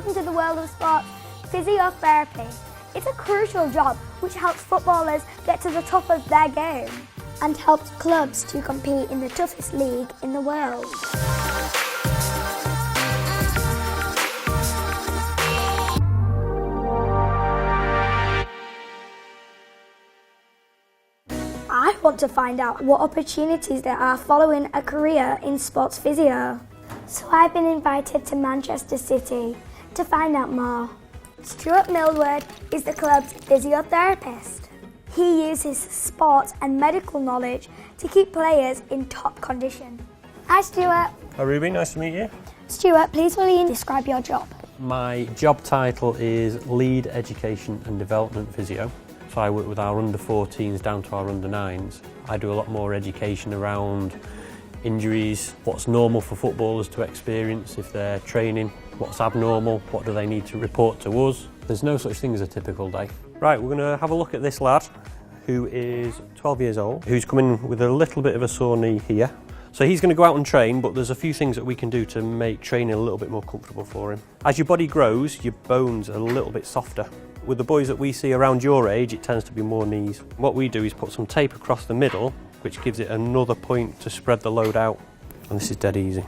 welcome to the world of sport, physiotherapy. It's a crucial job which helps footballers get to the top of their game and helps clubs to compete in the toughest league in the world. I want to find out what opportunities there are following a career in sports physio. So I've been invited to Manchester City to find out more. Stuart Millward is the club's physiotherapist. He uses sports and medical knowledge to keep players in top condition. Hi Stuart. Hi Ruby, nice to meet you. Stuart, please will you describe your job? My job title is Lead Education and Development Physio. So I work with our under 14s down to our under 9s. I do a lot more education around injuries, what's normal for footballers to experience if they're training, what's abnormal, what do they need to report to us. There's no such thing as a typical day. Right, we're going to have a look at this lad who is 12 years old, who's coming with a little bit of a sore knee here. So he's going to go out and train, but there's a few things that we can do to make training a little bit more comfortable for him. As your body grows, your bones are a little bit softer. With the boys that we see around your age, it tends to be more knees. What we do is put some tape across the middle, which gives it another point to spread the load out. And this is dead easy.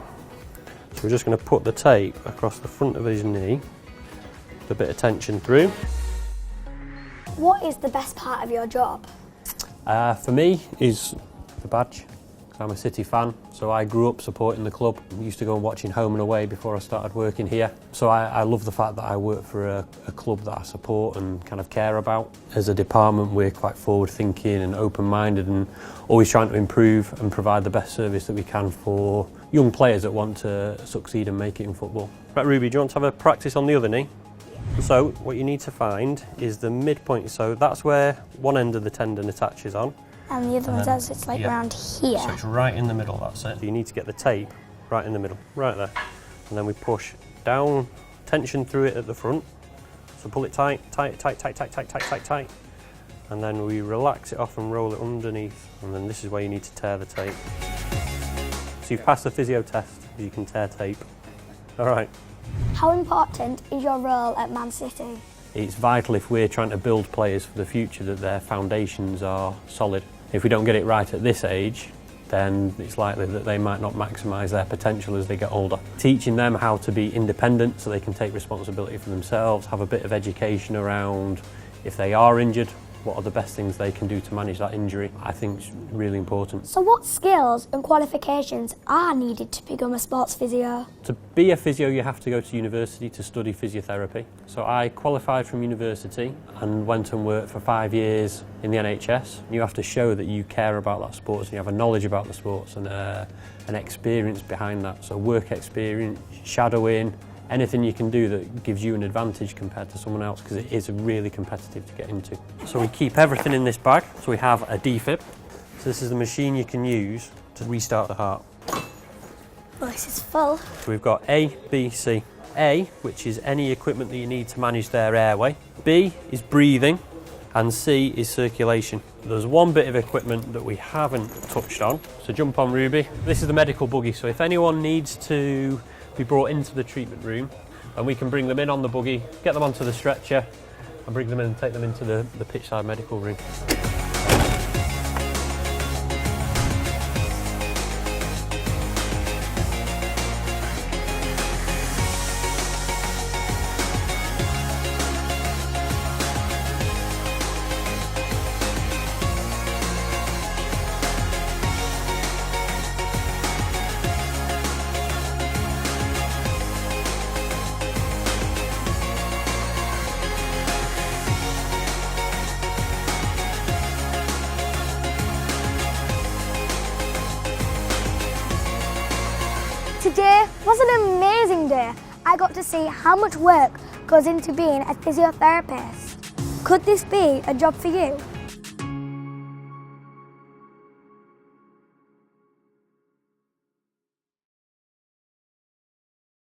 So we're just going to put the tape across the front of his knee, with a bit of tension through. What is the best part of your job? For me, is the badge. I'm a City fan, so I grew up supporting the club. I used to go and watching home and away before I started working here. So I love the fact that I work for a club that I support and kind of care about. As a department, we're quite forward-thinking and open-minded and always trying to improve and provide the best service that we can for young players that want to succeed and make it in football. Right, Ruby, do you want to have a practice on the other knee? So what you need to find is the midpoint. So that's where one end of the tendon attaches on. And the other one does, it's like around here. So it's right in the middle, that's it. So you need to get the tape right in the middle, right there. And then we push down, tension through it at the front. So pull it tight, tight, tight, tight, tight, tight, tight, tight, tight. And then we relax it off and roll it underneath. And then this is where you need to tear the tape. So you've passed the physio test, you can tear tape. All right. How important is your role at Man City? It's vital if we're trying to build players for the future that their foundations are solid. If we don't get it right at this age, then it's likely that they might not maximise their potential as they get older. Teaching them how to be independent so they can take responsibility for themselves, have a bit of education around if they are injured, what are the best things they can do to manage that injury, I think is really important. So what skills and qualifications are needed to become a sports physio? To be a physio, you have to go to university to study physiotherapy. So I qualified from university and went and worked for 5 years in the NHS. You have to show that you care about that sports and you have a knowledge about the sports and an experience behind that. So work experience, shadowing, anything you can do that gives you an advantage compared to someone else, because it is really competitive to get into. So we keep everything in this bag. So we have a defib. So this is the machine you can use to restart the heart. Well, this is full. So we've got A, B, C. A, which is any equipment that you need to manage their airway. B is breathing, and C is circulation. There's one bit of equipment that we haven't touched on. So jump on, Ruby. This is the medical buggy. So if anyone needs to be brought into the treatment room, and we can bring them in on the buggy, get them onto the stretcher and bring them in and take them into the pitchside medical room. Today was an amazing day. I got to see how much work goes into being a physiotherapist. Could this be a job for you?